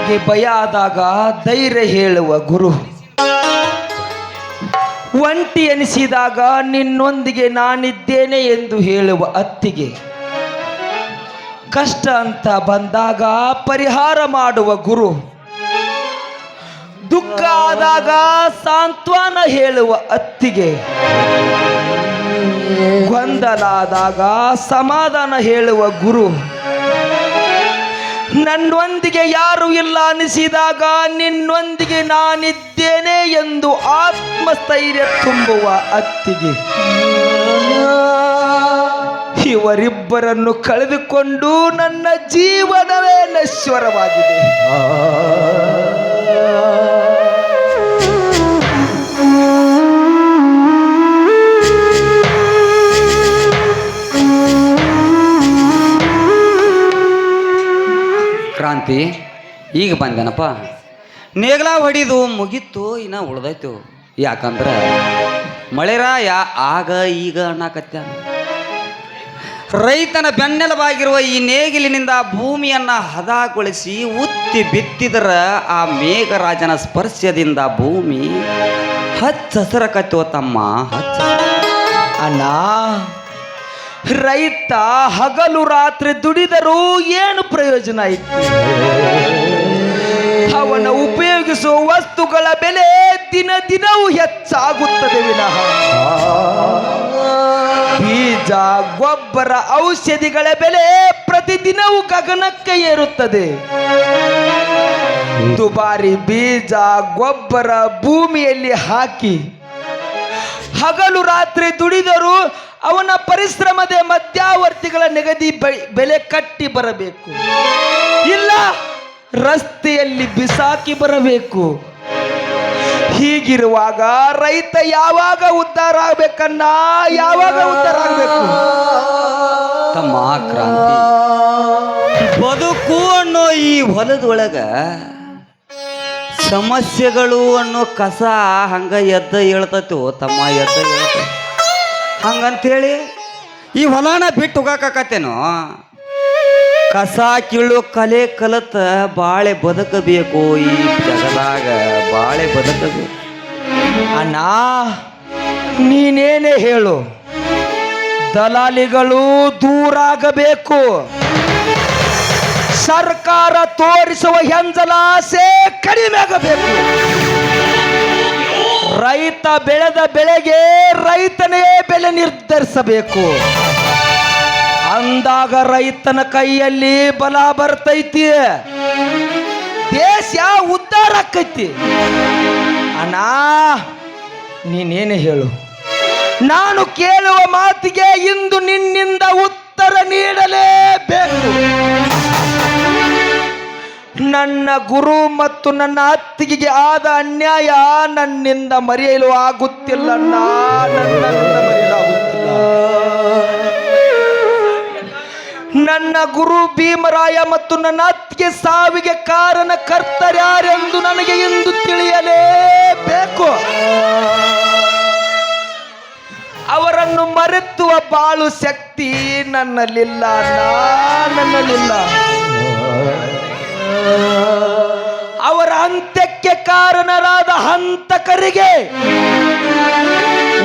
ನಿನಗೆ ಭಯ ಆದಾಗ ಧೈರ್ಯ ಹೇಳುವ ಗುರು, ಒಂಟಿ ಎನಿಸಿದಾಗ ನಿನ್ನೊಂದಿಗೆ ನಾನಿದ್ದೇನೆ ಎಂದು ಹೇಳುವ ಅತ್ತಿಗೆ, ಕಷ್ಟ ಅಂತ ಬಂದಾಗ ಪರಿಹಾರ ಮಾಡುವ ಗುರು, ದುಃಖ ಆದಾಗ ಸಾಂತ್ವನ ಹೇಳುವ ಅತ್ತಿಗೆ, ಗೊಂದಲ ಆದಾಗ ಸಮಾಧಾನ ಹೇಳುವ ಗುರು, ನನ್ನೊಂದಿಗೆ ಯಾರು ಇಲ್ಲ ಅನಿಸಿದಾಗ ನಿನ್ನೊಂದಿಗೆ ನಾನಿದ್ದೇನೆ ಎಂದು ಆತ್ಮಸ್ಥೈರ್ಯ ತುಂಬುವ ಅತ್ತಿಗೆ, ಇವರಿಬ್ಬರನ್ನು ಕಳೆದುಕೊಂಡು ನನ್ನ ಜೀವನವೇ ನಶ್ವರವಾಗಿದೆ. ಕ್ರಾಂತಿ, ಈಗ ಬಂದೇನಪ್ಪ. ನೇಗ್ಲ ಹೊಡಿದು ಮುಗಿತು, ಇನ್ನ ಉಳ್ದೈತು. ಯಾಕಂದ್ರೆ ಮಳೆರಾಯ ಆಗ ಈಗ ಅನ್ನಕತ್ಯ. ರೈತನ ಬೆನ್ನೆಲುಬಾಗಿರುವ ಈ ನೇಗಿಲಿನಿಂದ ಭೂಮಿಯನ್ನ ಹದಗೊಳಿಸಿ ಉತ್ತಿ ಬಿತ್ತಿದರ ಆ ಮೇಘರಾಜನ ಸ್ಪರ್ಶದಿಂದ ಭೂಮಿ ಹಚ್ಚ ಹಸರಕತ್ತೋ ತಮ್ಮ, ಹಚ್ಚ. ಅಣ್ಣ, ರೈತ ಹಗಲು ರಾತ್ರಿ ದುಡಿದರೂ ಏನು ಪ್ರಯೋಜನ ಇತ್ತು? ಅವನ ಉಪಯೋಗಿಸುವ ವಸ್ತುಗಳ ಬೆಲೆ ದಿನ ದಿನವೂ ಹೆಚ್ಚಾಗುತ್ತದೆ ವಿನಃ ಬೀಜ, ಗೊಬ್ಬರ, ಔಷಧಿಗಳ ಬೆಲೆ ಪ್ರತಿದಿನವೂ ಗಗನಕ್ಕೆ ಏರುತ್ತದೆ. ದುಬಾರಿ ಬೀಜ, ಗೊಬ್ಬರ ಭೂಮಿಯಲ್ಲಿ ಹಾಕಿ ಹಗಲು ರಾತ್ರಿ ದುಡಿದರೂ ಅವನ ಪರಿಶ್ರಮದ ಮಧ್ಯವರ್ತಿಗಳ ನಿಗದಿ ಬೆಲೆ ಕಟ್ಟಿ ಬರಬೇಕು, ಇಲ್ಲ ರಸ್ತೆಯಲ್ಲಿ ಬಿಸಾಕಿ ಬರಬೇಕು. ಹೀಗಿರುವಾಗ ರೈತ ಯಾವಾಗ ಉದ್ಧಾರ ಆಗ್ಬೇಕನ್ನ, ಯಾವಾಗ ಉದ್ಧಾರ ಆಗ್ಬೇಕು? ತಮ್ಮ ಕ್ರಾಂತಿ, ಬದುಕು ಅನ್ನೋ ಈ ಹೊಲದೊಳಗ ಸಮಸ್ಯೆಗಳು ಅನ್ನೋ ಕಸ ಹಂಗ ಎದ್ದ ಹೇಳ್ತೈತೋ ತಮ್ಮ, ಎದ್ದ ಹೇಳ್ತ. ಹಂಗಂತೇಳಿ ಈ ಹೊಲನ ಬಿಟ್ಟು ಹೋಗಾಕತ್ತೇನೋ? ಕಸ ಕೀಳು ಕಲೆ ಕಲತ ಬಾಳೆ ಬದುಕಬೇಕು, ಈ ಜಗದಾಗ ಬಾಳೆ ಬದುಕಬೇಕು. ಅಣ್ಣ, ನೀನೇನೇ ಹೇಳು, ದಲಾಲಿಗಳು ದೂರಾಗಬೇಕು. ಸರ್ಕಾರ ತೋರಿಸುವ ಹೆಂಜಲಾಸೆ ಕಡಿಮೆ ಆಗಬೇಕು. ರೈತ ಬೆಳೆದ ಬೆಳೆಗೆ ರೈತನೇ ಬೆಲೆ ನಿರ್ಧರಿಸಬೇಕು. ಅಂದಾಗ ರೈತನ ಕೈಯಲ್ಲಿ ಬಲ ಬರ್ತೈತಿ, ದೇಶ ಉದ್ಧಾರ ಆಕೈತಿ. ಅಣ್ಣ, ನೀನೇನು ಹೇಳು, ನಾನು ಕೇಳುವ ಮಾತಿಗೆ ಇಂದು ನಿನ್ನಿಂದ ಉತ್ತರ ನೀಡಲೇಬೇಕು. ನನ್ನ ಗುರು ಮತ್ತು ನನ್ನ ಅತ್ತಿಗೆಗೆ ಆದ ಅನ್ಯಾಯ ನನ್ನಿಂದ ಮರೆಯಲು ಆಗುತ್ತಿಲ್ಲ. ನನ್ನಿಂದ ಮರೆಯಲು ಆಗುತ್ತಿಲ್ಲ. ನನ್ನ ಗುರು ಭೀಮರಾಯ ಮತ್ತು ನನ್ನ ಅತ್ತಿಗೆ ಸಾವಿಗೆ ಕಾರಣಕರ್ತರ್ಯಾರೆಂದು ನನಗೆ ಇಂದು ತಿಳಿಯಲೇಬೇಕು. ಅವರನ್ನು ಮರೆತುವ ಬಾಳು ಶಕ್ತಿ ನನ್ನಲ್ಲಿಲ್ಲ, ನನ್ನಲ್ಲಿಲ್ಲ. ಅವರ ಅಂತ್ಯಕ್ಕೆ ಕಾರಣರಾದ ಹಂತಕರಿಗೆ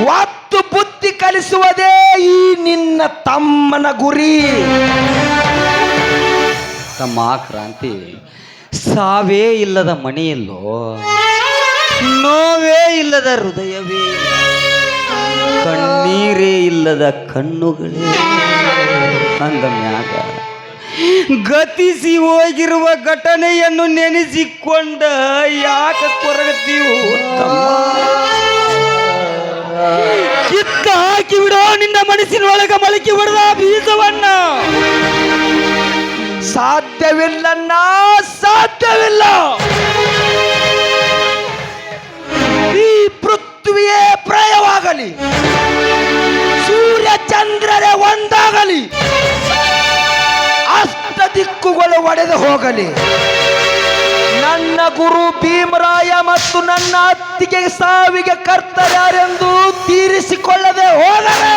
ವಾತ್ತು ಬುದ್ಧಿ ಕಲಿಸುವುದೇ ಈ ನಿನ್ನ ತಮ್ಮನ ಗುರಿ. ತಮ್ಮ ಕ್ರಾಂತಿ, ಸಾವೇ ಇಲ್ಲದ ಮನೆಯಲ್ಲೋ, ನೋವೇ ಇಲ್ಲದ ಹೃದಯವೇ, ಕಣ್ಣೀರೇ ಇಲ್ಲದ ಕಣ್ಣುಗಳೇ ಅಂದ ಮ್ಯಾಗ ಗತಿಸಿ ಹೋಗಿರುವ ಘಟನೆಯನ್ನು ನೆನೆಸಿಕೊಂಡ ಯಾಕೆ ಕೊರಗತೀವು? ಕಿತ್ತ ಹಾಕಿ ಬಿಡೋ ನಿನ್ನ ಮನಸ್ಸಿನೊಳಗ ಮೊಳಕೆ ಹೊಡೆದ ಬೀಜವನ್ನ. ಸಾಧ್ಯವಿಲ್ಲ, ಸಾಧ್ಯವಿಲ್ಲ. ಈ ಪೃಥ್ವಿಯೇ ಪ್ರಯವಾಗಲಿ, ಸೂರ್ಯ ಚಂದ್ರರೇ ಒಂದಾಗಲಿ, ಅಷ್ಟ ದಿಕ್ಕುಗಳು ಒಡೆದು ಹೋಗಲಿ, ನನ್ನ ಗುರು ಭೀಮರಾಯ ಮತ್ತು ನನ್ನ ಅತ್ತಿಗೆ ಸಾವಿಗೆ ಕರ್ತರ್ಯಾರೆಂದು ತೀರಿಸಿಕೊಳ್ಳದೆ ಹೋದರೆ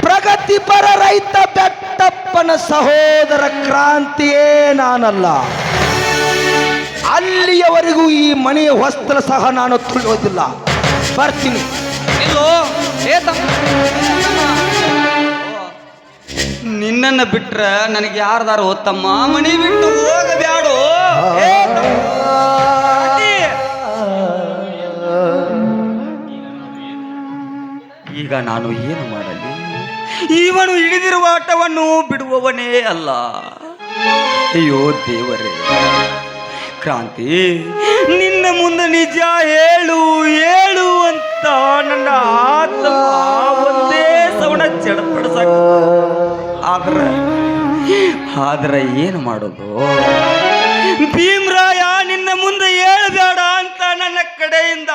ಪ್ರಗತಿ ಪ್ರಗತಿಪರ ರೈತ ಬೆಟ್ಟಪ್ಪನ ಸಹೋದರ ಕ್ರಾಂತಿಯೇ ನಾನಲ್ಲ. ಅಲ್ಲಿಯವರೆಗೂ ಈ ಮನೆಯ ವಸ್ತ್ರ ಸಹ ನಾನು ತುಳಿಯೋದಿಲ್ಲ. ಬರ್ತೀನಿ. ಇಲ್ಲೋ ಏ ನಿನ್ನನ್ನ ಬಿಟ್ರ ನನಗೆ ಯಾರ್ದಾರು ತಮ್ಮ ಮನಿ ಬಿಟ್ಟು ಹೋಗಬ್ಯಾಡು. ಈಗ ನಾನು ಏನು ಮಾಡಲಿ? ಇವನು ಹಿಡಿದಿರುವ ಆಟವನ್ನು ಬಿಡುವವನೇ ಅಲ್ಲ. ಅಯ್ಯೋ ದೇವರೇ, ಕ್ರಾಂತಿ ನಿನ್ನ ಮುಂದೆ ನಿಜ ಹೇಳು ಹೇಳು ಅಂತ ನನ್ನ ಆತ್ಮ ಒಂದೇ ಸವಣ ಚಡಪಡಿಸಾಕ. ಆದ್ರೆ ಏನು ಮಾಡೋದು? ಭೀಮರಾಯ ನಿನ್ನ ಮುಂದೆ ಹೇಳಬೇಡ ಅಂತ ನನ್ನ ಕಡೆಯಿಂದ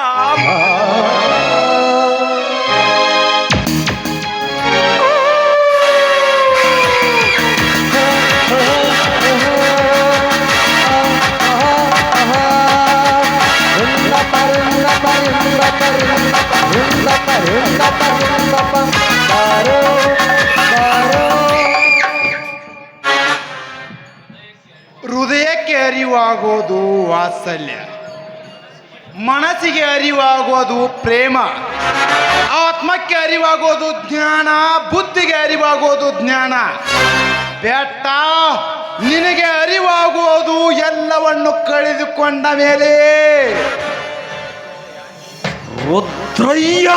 ಹೃದಯಕ್ಕೆ ಅರಿವಾಗೋದು ವಾತ್ಸಲ್ಯ, ಮನಸ್ಸಿಗೆ ಅರಿವಾಗೋದು ಪ್ರೇಮ, ಆತ್ಮಕ್ಕೆ ಅರಿವಾಗೋದು ಜ್ಞಾನ, ಬುದ್ಧಿಗೆ ಅರಿವಾಗೋದು ಜ್ಞಾನ. ಬೆಟ್ಟ ನಿನಗೆ ಅರಿವಾಗುವುದು ಎಲ್ಲವನ್ನು ಕಳೆದುಕೊಂಡ ಮೇಲೆ. ರುದ್ರಯ್ಯ,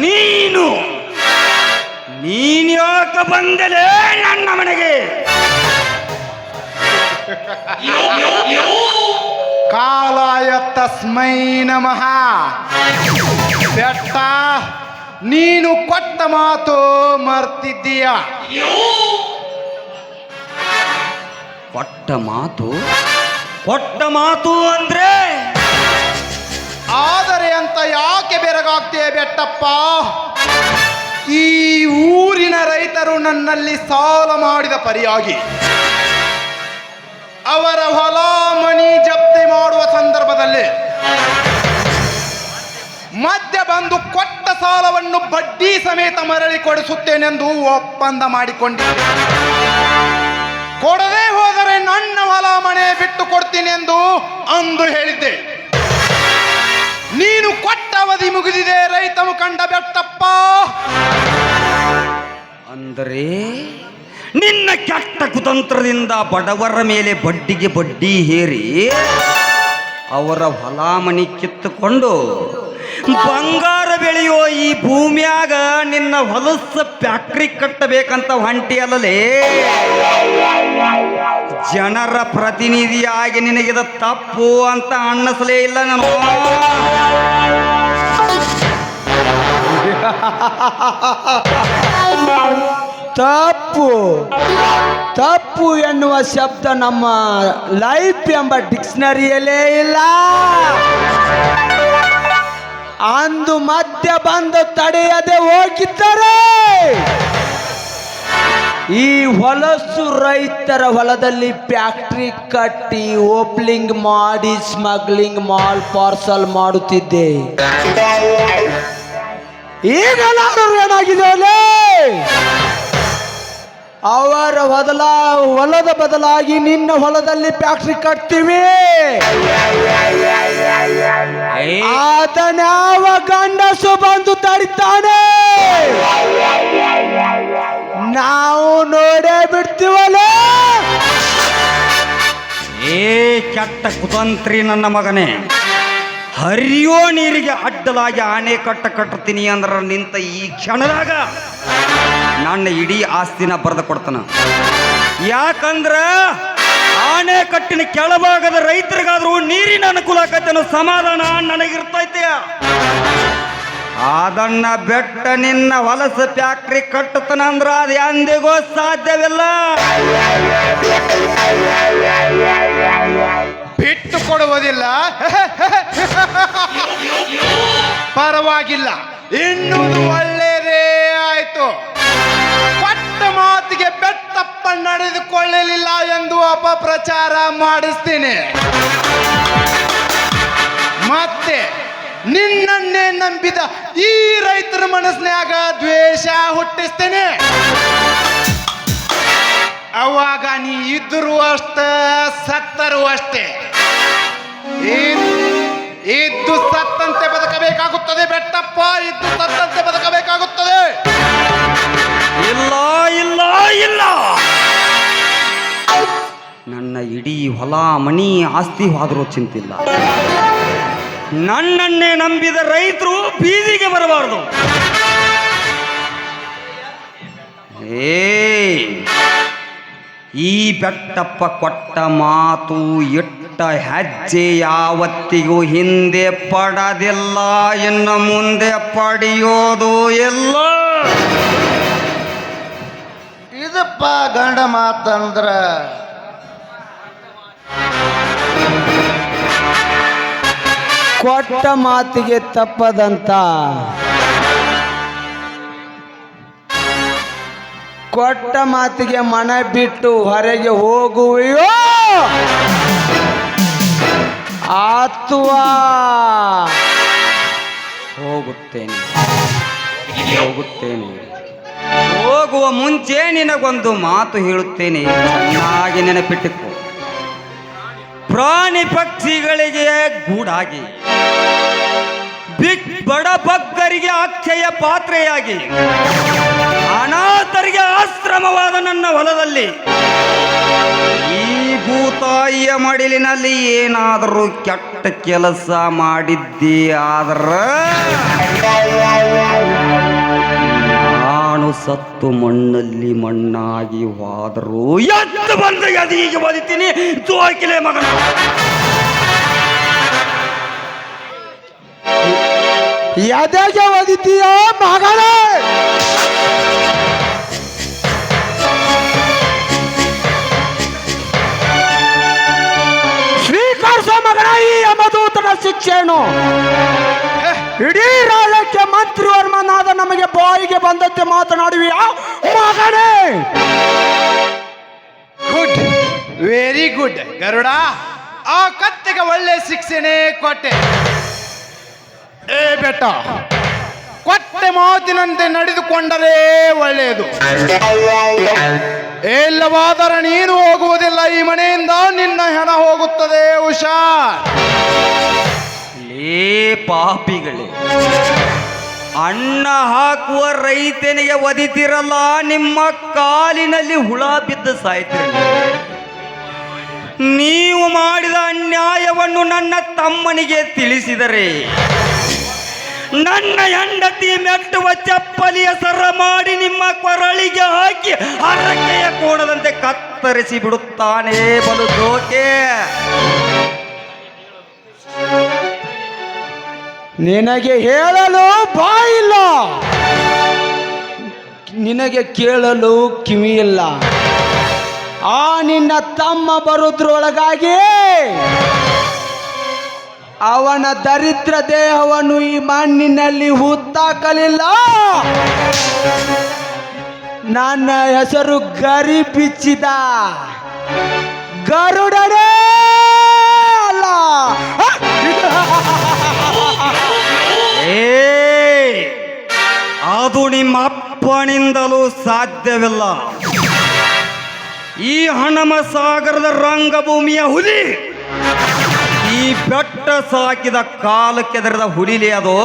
ನೀನು ಯಾಕೆ ಬಂದಲೇ ನನ್ನ ಮನೆಗೆ? ಕಾಲಾಯ ತಸ್ಮೈ ನಮಃ. ಬೆಟ್ಟ ನೀನು ಕೊಟ್ಟ ಮಾತು ಮರ್ತಿದ್ದೀಯ. ಕೊಟ್ಟ ಮಾತು ಅಂದ್ರೆ ಆದರೆ ಅಂತ ಯಾಕೆ ಬೆರಗಾಗ್ತೀಯ ಬೆಟ್ಟಪ್ಪ? ಈ ಊರಿನ ರೈತರು ನನ್ನಲ್ಲಿ ಸಾಲ ಮಾಡಿದ ಪರಿಯಾಗಿ ಅವರ ಹೊಲ ಮನಿ ಜಪ್ತಿ ಮಾಡುವ ಸಂದರ್ಭದಲ್ಲಿ ಮಧ್ಯ ಬಂದು ಕೊಟ್ಟ ಸಾಲವನ್ನು ಬಡ್ಡಿ ಸಮೇತ ಮರಳಿ ಕೊಡಿಸುತ್ತೇನೆಂದು ಒಪ್ಪಂದ ಮಾಡಿಕೊಂಡಿದ್ದೆ. ಕೊಡದೆ ಹೋದರೆ ನನ್ನ ಹೊಲ ಮನೆ ಬಿಟ್ಟು ಕೊಡ್ತೀನಿ ಎಂದು ಅಂದು ಹೇಳಿದ್ದೆ. ನೀನು ಕೊಟ್ಟ ಅವಧಿ ಮುಗಿದಿದೆ ರೈತ ಮುಖಂಡ ಬೆಟ್ಟಪ್ಪ. ಅಂದರೆ ನಿನ್ನ ಕೆಟ್ಟ ಕುತಂತ್ರದಿಂದ ಬಡವರ ಮೇಲೆ ಬಡ್ಡಿಗೆ ಬಡ್ಡಿ ಹೇರಿ ಅವರ ಹೊಲ ಮನಿ ಕಿತ್ತುಕೊಂಡು ಬಂಗಾರ ಬೆಳೆಯೋ ಈ ಭೂಮಿಯಾಗ ನಿನ್ನ ಹೊಲಸ ಫ್ಯಾಕ್ಟ್ರಿ ಕಟ್ಟಬೇಕಂತ ಹೊಂಟಿಯಲ್ಲೇ. ಜನರ ಪ್ರತಿನಿಧಿಯಾಗಿ ನಿನಗಿದ ತಪ್ಪು ಅಂತ ಅನ್ನಿಸಲೇ ಇಲ್ಲ ನಾನು. ತಪ್ಪು ಎನ್ನುವ ಶಬ್ದ ನಮ್ಮ ಲೈಫ್ ಎಂಬ ಡಿಕ್ಷನರಿಯಲ್ಲೇ ಇಲ್ಲ. ಅಂದು ಮಧ್ಯ ಬಂದು ತಡೆಯದೆ ಹೋಗಿದ್ದರೆ ಈ ಹೊಲಸು ರೈತರ ಹೊಲದಲ್ಲಿ ಫ್ಯಾಕ್ಟ್ರಿ ಕಟ್ಟಿ ಓಪನಿಂಗ್ ಮಾಡಿ ಸ್ಮಗ್ಲಿಂಗ್ ಮಾಲ್ ಪಾರ್ಸಲ್ ಮಾಡುತ್ತಿದ್ದೆ. ಈಗ ನಾನು ಏನಾಗಿದೆ ಅವರ ಹೊಲದ ಬದಲಾಗಿ ನಿನ್ನ ಹೊಲದಲ್ಲಿ ಫ್ಯಾಕ್ಟ್ರಿ ಕಟ್ತೀವಿ. ಅದನ್ಯಾವ ಗಂಡಸು ಬಂದು ತಡಿತಾನೆ? ನಾವು ನೋಡೇ ಬಿಡ್ತೀವಲ್ಲ. ಏ ಕೆಟ್ಟ ಕುತಂತ್ರಿ ನನ್ನ ಮಗನೇ, ಹರಿಯೋ ನೀರಿಗೆ ಅಡ್ಡಲಾಗಿ ಆಣೆ ಕಟ್ಟತೀನಿ ಅಂದ್ರೆ ನಿಂತ ಈ ಕ್ಷಣದಾಗ ನನ್ನ ಇಡೀ ಆಸ್ತಿನ ಬರೆದು ಕೊಡ್ತಾನ. ಯಾಕಂದ್ರ ಆಣೆ ಕಟ್ಟಿನ ಕೆಳಭಾಗದ ರೈತರಿಗಾದ್ರೂ ನೀರಿನ ಅನುಕೂಲ ಆಕೈತೆ ಅನ್ನೋ ಸಮಾಧಾನ ನನಗಿರ್ತೈತೆ. ಅದನ್ನ ಬೆಟ್ಟ ನಿನ್ನ ಹೊಲಸ ಫ್ಯಾಕ್ಟ್ರಿ ಕಟ್ಟತನಂದ್ರ ಅದು ಎಂದಿಗೂ ಸಾಧ್ಯವಿಲ್ಲ. ಬಿಟ್ಟು ಕೊಡುವುದಿಲ್ಲ. ಪರವಾಗಿಲ್ಲ, ಇನ್ನೊಂದು ಒಳ್ಳೆಯದೇ ಆಯ್ತು. ಕೊಟ್ಟ ಮಾತಿಗೆ ಬೆಟ್ಟಪ್ಪ ನಡೆದುಕೊಳ್ಳಲಿಲ್ಲ ಎಂದು ಅಪಪ್ರಚಾರ ಮಾಡಿಸ್ತೀನಿ. ಮತ್ತೆ ನಿನ್ನನ್ನೇ ನಂಬಿದ ಈ ರೈತರ ಮನಸ್ನ್ಯಾಗ ದ್ವೇಷ ಹುಟ್ಟಿಸ್ತೇನೆ. ಅವಾಗ ನೀ ಇದ್ದರೂ ಅಷ್ಟ, ಸತ್ತರೂ ಅಷ್ಟೇ. ಇದ್ದು ಸತ್ತಂತೆ ಬದುಕಬೇಕಾಗುತ್ತದೆ ಬೆಟ್ಟಪ್ಪ, ಇದ್ದು ಸತ್ತಂತೆ ಬದುಕಬೇಕಾಗುತ್ತದೆ. ಇಲ್ಲ ಇಲ್ಲ ಇಲ್ಲ, ನನ್ನ ಇಡೀ ಹೊಲ ಮನಿ ಆಸ್ತಿ ಹೋದರೂ ಚಿಂತಿಲ್ಲ. ನನ್ನನ್ನೇ ನಂಬಿದ ರೈತರು ಬೀದಿಗೆ ಬರಬಾರದು. ಈ ಬೆಟ್ಟಪ್ಪ ಕೊಟ್ಟ ಮಾತು ಇಟ್ಟ ಹೆಜ್ಜೆ ಯಾವತ್ತಿಗೂ ಹಿಂದೆ ಪಡದಿಲ್ಲ, ಇನ್ನು ಮುಂದೆ ಪಡೆಯೋದು ಇಲ್ಲ. ಇದಪ್ಪ ಗಂಡ ಮಾತಂದ್ರ ಕೊಟ್ಟ ಮಾತಿಗೆ ತಪ್ಪದಂತ, ಕೊಟ್ಟ ಮಾತಿಗೆ ಮನೆ ಬಿಟ್ಟು ಹೊರಗೆ ಹೋಗುವೆಯೋ ಅಥವಾ ಹೋಗುತ್ತೇನೆ ಹೋಗುತ್ತೇನೆ. ಹೋಗುವ ಮುಂಚೆ ನಿನಗೊಂದು ಮಾತು ಹೇಳುತ್ತೇನೆ, ಚೆನ್ನಾಗಿ ನೆನಪಿಟ್ಟುಕೋ. ಪ್ರಾಣಿ ಪಕ್ಷಿಗಳಿಗೆ ಗೂಡಾಗಿ, ಬಡ ಭಕ್ತರಿಗೆ ಅಕ್ಷಯ ಪಾತ್ರೆಯಾಗಿ, ಅನಾಥರಿಗೆ ಆಶ್ರಮವಾದ ನನ್ನ ಹೊಲದಲ್ಲಿ ಈ ಭೂತಾಯಿಯ ಮಡಿಲಿನಲ್ಲಿ ಏನಾದರೂ ಕೆಟ್ಟ ಕೆಲಸ ಮಾಡಿದ್ದಿ ಆದ್ರೆ ನಾನು ಸತ್ತು ಮಣ್ಣಲ್ಲಿ ಮಣ್ಣಾಗಿ ಹೋದರೂ ಎದ್ದು ಬಂದು ಎದೆಗೆ ಬದಿತೀನಿ. ಜೋಕಿಲೆ ಮಗನ, ಎದೆಗೆ ಒದಿತೀಯ ಮಗಳೇ? ಸ್ವೀಕರಿಸೋ ಮಗನ ಈ ಯಮದೂತನ ಶಿಕ್ಷೆಯನ್ನು. ಇಡೀ ರಾಜ್ಯಕ್ಕೆ ಮಂತ್ರಿವರ್ಮನಾದ ನಮಗೆ ಬಾಯಿಗೆ ಬಂದಂತೆ ಮಾತನಾಡುವಿಯ ಮಗನೇ? Good, very good Garuda. ಆ ಕತ್ತೆಗೆ ಒಳ್ಳೆ ಶಿಕ್ಷೆನೇ ಕೊಟ್ಟೆ. ಏ ಬೆಟ್ಟ, ಕೊಟ್ಟೆ ಮಾತಿನಂತೆ ನಡೆದುಕೊಂಡರೆ ಒಳ್ಳೆಯದು. ಇಲ್ಲವಾದರೆ ನೀನು ಹೋಗುವುದಿಲ್ಲ ಈ ಮನೆಯಿಂದ, ನಿನ್ನ ಹೆಣ ಹೋಗುತ್ತದೆ. ಹುಷಾರ್. ಲೇ ಪಾಪಿಗಳೇ, ಅನ್ನ ಹಾಕುವ ರೈತನಿಗೆ ಒದಿತಿರಲ್ಲ, ನಿಮ್ಮ ಕಾಲಿನಲ್ಲಿ ಹುಳ ಬಿದ್ದು ಸಾಯ್ತಿರಲ್ಲ. ನೀವು ಮಾಡಿದ ಅನ್ಯಾಯವನ್ನು ನನ್ನ ತಮ್ಮನಿಗೆ ತಿಳಿಸಿದರೆ ನನ್ನ ಹೆಂಡತಿ ಮೆಟ್ಟುವ ಚಪ್ಪಲಿಯ ಸರ ಮಾಡಿ ನಿಮ್ಮ ಕೊರಳಿಗೆ ಹಾಕಿ ಹರಕೆಯ ಕೋಣದಂತೆ ಕತ್ತರಿಸಿ ಬಿಡುತ್ತಾನೆ. ಬಲು ಜೋಕೆ. ನಿನಗೆ ಹೇಳಲು ಬಾಯಿಲ್ಲ, ನಿನಗೆ ಕೇಳಲು ಕಿವಿಯಿಲ್ಲ. ಆ ನಿನ್ನ ತಮ್ಮ ಬರುವುದ್ರೊಳಗಾಗಿ ಅವನ ದರಿದ್ರ ದೇಹವನ್ನು ಈ ಮಣ್ಣಿನಲ್ಲಿ ಹುತ್ತಾಕಲಿಲ್ಲ. ನನ್ನ ಹೆಸರು ಗರಿ ಬಿಚ್ಚಿದ ಗರುಡನೇ ಅಲ್ಲ. ಅದು ನಿಮ್ಮ ಅಪ್ಪನಿಂದಲೂ ಸಾಧ್ಯವಿಲ್ಲ. ಈ ಹಣಮ ಸಾಗರದ ರಂಗಭೂಮಿಯ ಹುಲಿ, ಈ ಬೆಟ್ಟ ಸಾಕಿದ ಕಾಲಕ್ಕೆದರದ ಹುಲಿಲಿ ಅದು.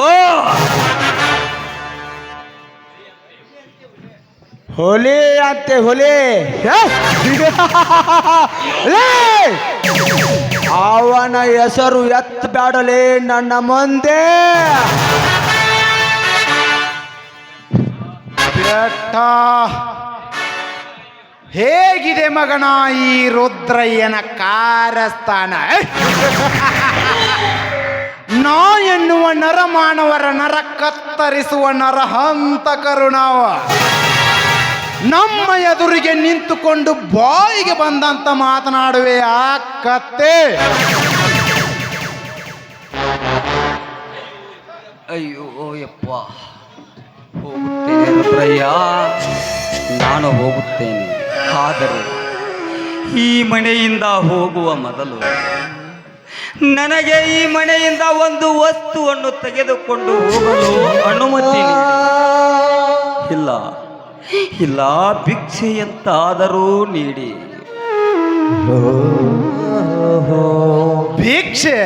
ಹುಲಿ ಅಂತೆ ಹುಲಿ. ಅವನ ಹೆಸರು ಎತ್ತಬೇಡಲೇ ನನ್ನ ಮುಂದೆ. ಬೆಟ್ಟ, ಹೇಗಿದೆ ಮಗನ ಈ ರುದ್ರಯ್ಯನ ಕಾರಸ್ಥಾನ? ನಾ ಎನ್ನುವ ನರಮಾನವರ ನರ ಕತ್ತರಿಸುವ ನರಹಂತಕರು ನಾವು. ನಮ್ಮ ಎದುರಿಗೆ ನಿಂತುಕೊಂಡು ಬಾಯಿಗೆ ಬಂದಂತ ಮಾತನಾಡುವೆ ಆ ಕತ್ತೆ. ಅಯ್ಯೋ ಯಪ್ಪ, ಹೋಗುತ್ತೇನೆ ರುದ್ರಯ್ಯ, ನಾನು ಹೋಗುತ್ತೇನೆ. ಆದರೆ ಈ ಮನೆಯಿಂದ ಹೋಗುವ ಮೊದಲು ನನಗೆ ಈ ಮನೆಯಿಂದ ಒಂದು ವಸ್ತುವನ್ನು ತೆಗೆದುಕೊಂಡು ಹೋಗಲು ಅನುಮತಿ ನೀಡಿ. ಇಲ್ಲ ಇಲ್ಲ, ಭಿಕ್ಷೆಯಂತಾದರೂ ನೀಡಿ. ಭಿಕ್ಷೆ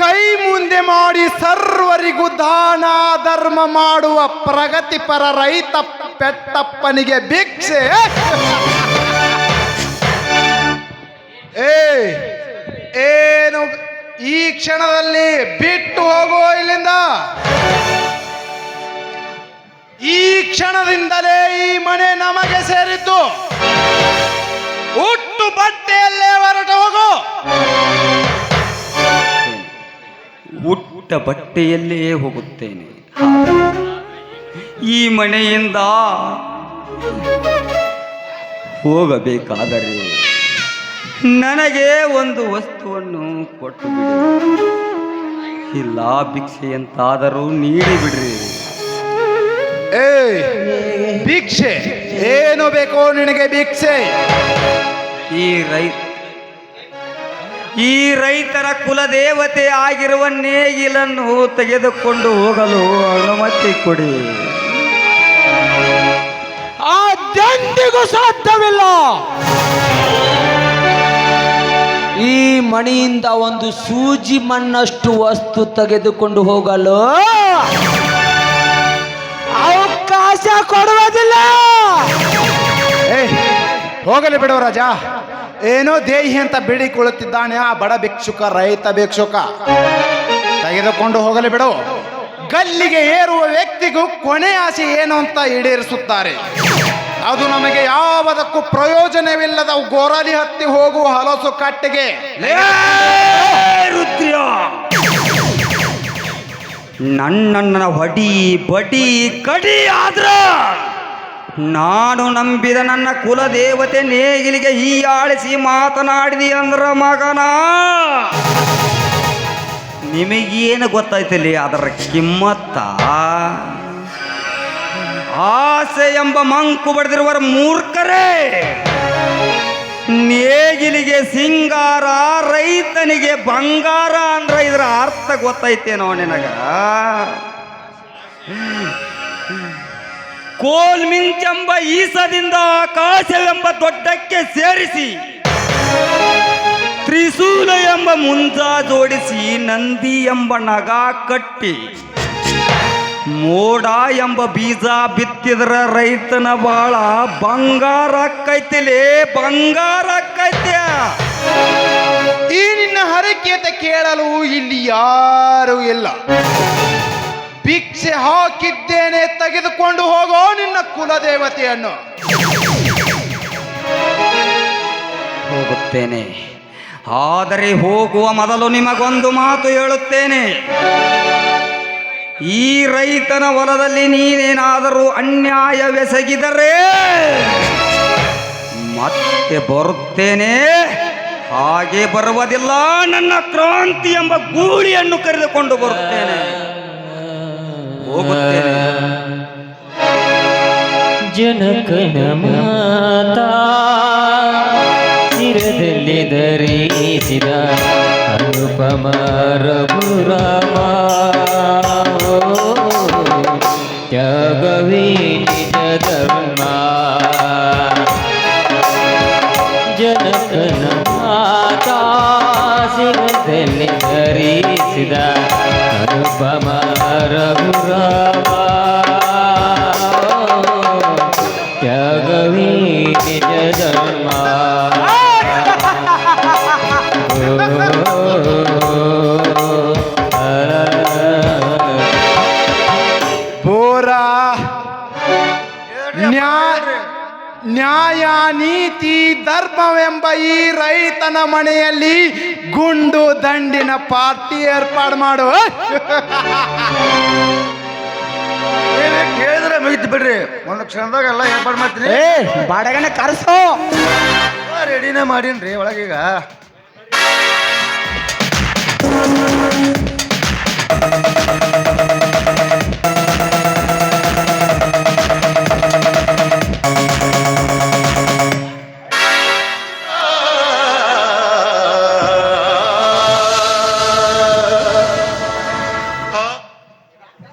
ಕೈ ಮುಂದೆ ಮಾಡಿ ಸರ್ವರಿಗೂ ದಾನ ಧರ್ಮ ಮಾಡುವ ಪ್ರಗತಿಪರ ರೈತ ಪೆಟ್ಟಪ್ಪನಿಗೆ ಭಿಕ್ಷೆ? ಏನು ಈ ಕ್ಷಣದಲ್ಲಿ ಬಿಟ್ಟು ಹೋಗುವ ಇಲ್ಲಿಂದ. ಈ ಕ್ಷಣದಿಂದಲೇ ಈ ಮನೆ ನಮಗೆ ಸೇರಿದ್ದು. ಹುಟ್ಟು ಬಟ್ಟೆಯಲ್ಲೇ ಹೊರಟು ಹೋಗು. ಉಟ್ಟ ಬಟ್ಟೆಯಲ್ಲೇ ಹೋಗುತ್ತೇನೆ. ಈ ಮನೆಯಿಂದ ಹೋಗಬೇಕಾದರೆ ನನಗೆ ಒಂದು ವಸ್ತುವನ್ನು ಕೊಟ್ಟು ಬಿಡಿ. ಇಲ್ಲ, ಭಿಕ್ಷೆಯಂತಾದರೂ ನೀಡಿ ಬಿಡ್ರಿ. ಭಿಕ್ಷೆ ಏನು ಬೇಕೋ ನಿನಗೆ ಭಿಕ್ಷೆ? ಈ ರೈತರ ಕುಲದೇವತೆ ಆಗಿರುವ ನೇಗಿಲನ್ನು ತೆಗೆದುಕೊಂಡು ಹೋಗಲು ಅನುಮತಿ ಕೊಡಿ. ಆ ದಂಡಿಗೂ ಸಾಧ್ಯವಿಲ್ಲ. ಈ ಮಣಿಯಿಂದ ಒಂದು ಸೂಜಿ ಮಣ್ಣಷ್ಟು ವಸ್ತು ತೆಗೆದುಕೊಂಡು ಹೋಗಲು ಅವಕಾಶ ಕೊಡುವುದಿಲ್ಲ. ಹೋಗಲಿ ಬಿಡುವ ರಾಜ. ಏನೋ ದೇಹಿ ಅಂತ ಬಿಡಿಕೊಳ್ಳುತ್ತಿದ್ದಾನೆ ಆ ಬಡ ಭಿಕ್ಷುಕ, ರೈತ ಭಿಕ್ಷುಕ. ತೆಗೆದುಕೊಂಡು ಹೋಗಲಿ ಬಿಡು. ಗಲ್ಲಿಗೆ ಏರುವ ವ್ಯಕ್ತಿಗೂ ಕೊನೆ ಆಸೆ ಏನು ಅಂತ ಈಡೇರಿಸುತ್ತಾರೆ. ಅದು ನಮಗೆ ಯಾವುದಕ್ಕೂ ಪ್ರಯೋಜನವಿಲ್ಲದ ಗೋರಾಲಿ ಹತ್ತಿ ಹೋಗುವ ಹಲಸು ಕಟ್ಟಿಗೆ. ರುದ್ರ, ನನ್ನನ್ನ ಹೊಡಿ ಬಡಿ ಕಡಿ ಆದ್ರ ನಾನು ನಂಬಿದ ನನ್ನ ಕುಲದೇವತೆ ನೇಗಿಲಿಗೆ ಹೀಯಾಳಿಸಿ ಮಾತನಾಡಿದಿ ಅಂದ್ರ ಮಗನ, ನಿಮಗೇನು ಗೊತ್ತಾಯ್ತಿಲ್ಲ ಅದರ ಕಿಮ್ಮತ್ತ? ಆಸೆ ಎಂಬ ಮಂಕು ಬಡ್ದಿರುವರ ಮೂರ್ಖರೇ. ನೇಗಿಲಿಗೆ ಸಿಂಗಾರ, ರೈತನಿಗೆ ಬಂಗಾರ ಅಂದ್ರೆ ಇದರ ಅರ್ಥ ಗೊತ್ತೈತೇನೋ ನಿನಗ? ಕೋಲ್ ಮಿಂಚೆಂಬ ಈಸದಿಂದ ಆಕಾಶವೆಂಬ ದೊಡ್ಡಕ್ಕೆ ಸೇರಿಸಿ, ತ್ರಿಶೂಲ ಎಂಬ ಮುಂಜ ಜೋಡಿಸಿ, ನಂದಿ ಎಂಬ ನಗ ಕಟ್ಟಿ, ಮೋಡ ಎಂಬ ಬೀಜ ಬಿತ್ತಿದ್ರ ರೈತನ ಬಾಳ ಬಂಗಾರ ಆಕ್ಕೈತಿಲೇ, ಬಂಗಾರ ಆಕ್ಕೈತ್ಯ. ಈ ನಿನ್ನ ಹರಕೆಯತೆ ಕೇಳಲು ಇಲ್ಲಿ ಯಾರೂ ಇಲ್ಲ. ಭಿಕ್ಷೆ ಹಾಕಿದ್ದೇನೆ, ತೆಗೆದುಕೊಂಡು ಹೋಗೋ ನಿನ್ನ ಕುಲದೇವತೆಯನ್ನು. ಹೋಗುತ್ತೇನೆ, ಆದರೆ ಹೋಗುವ ಮೊದಲು ನಿಮಗೊಂದು ಮಾತು ಹೇಳುತ್ತೇನೆ. ಈ ರೈತನ ಹೊಲದಲ್ಲಿ ನೀನೇನಾದರೂ ಅನ್ಯಾಯವೆಸಗಿದರೆ ಮತ್ತೆ ಬರುತ್ತೇನೆ. ಹಾಗೆ ಬರುವುದಿಲ್ಲ, ನನ್ನ ಕ್ರಾಂತಿ ಎಂಬ ಗೂಳಿಯನ್ನು ಕರೆದುಕೊಂಡು ಬರುತ್ತೇನೆ. ಹೋಗುತ್ತೇನೆ. ಜನಕನ ಮಾತಾ ಶಿರದಲ್ಲಿ ಧರಿಸಿದ ಅನುಪಮ ರಘುರಾಮ, ತ್ಯಾಗವೇ ನಿಜ ಧರ್ಮ. ಜನಕನ ಮಾತಾ ಶಿರದಲ್ಲಿ ಧರಿಸಿದ ಅನುಪಮ ರಘುರಾಮ, ತ್ಯಾಗವೇ ನಿಜ ಧರ್ಮ. ನ್ಯಾಯ ನೀತಿ ಧರ್ಮವೆಂಬ ಈ ರೈತನ ಮನೆಯಲ್ಲಿ ಗುಂಡು ದಂಡಿನ ಪಾರ್ಟಿ ಏರ್ಪಾಡು ಮಾಡು. ಕೇಳಿದ್ರೆ ಮುಗಿತು ಬಿಡ್ರಿ, ಒಂದು ಕ್ಷಣದಾಗ ಎಲ್ಲ ಏರ್ಪಾಡು ಮಾಡ್ತೀನಿ. ಬಾಡಗನೆ ಕರ್ಸೋ. ರೆಡಿನೇ ಮಾಡೀನ್ರಿ ಒಳಗೀಗ.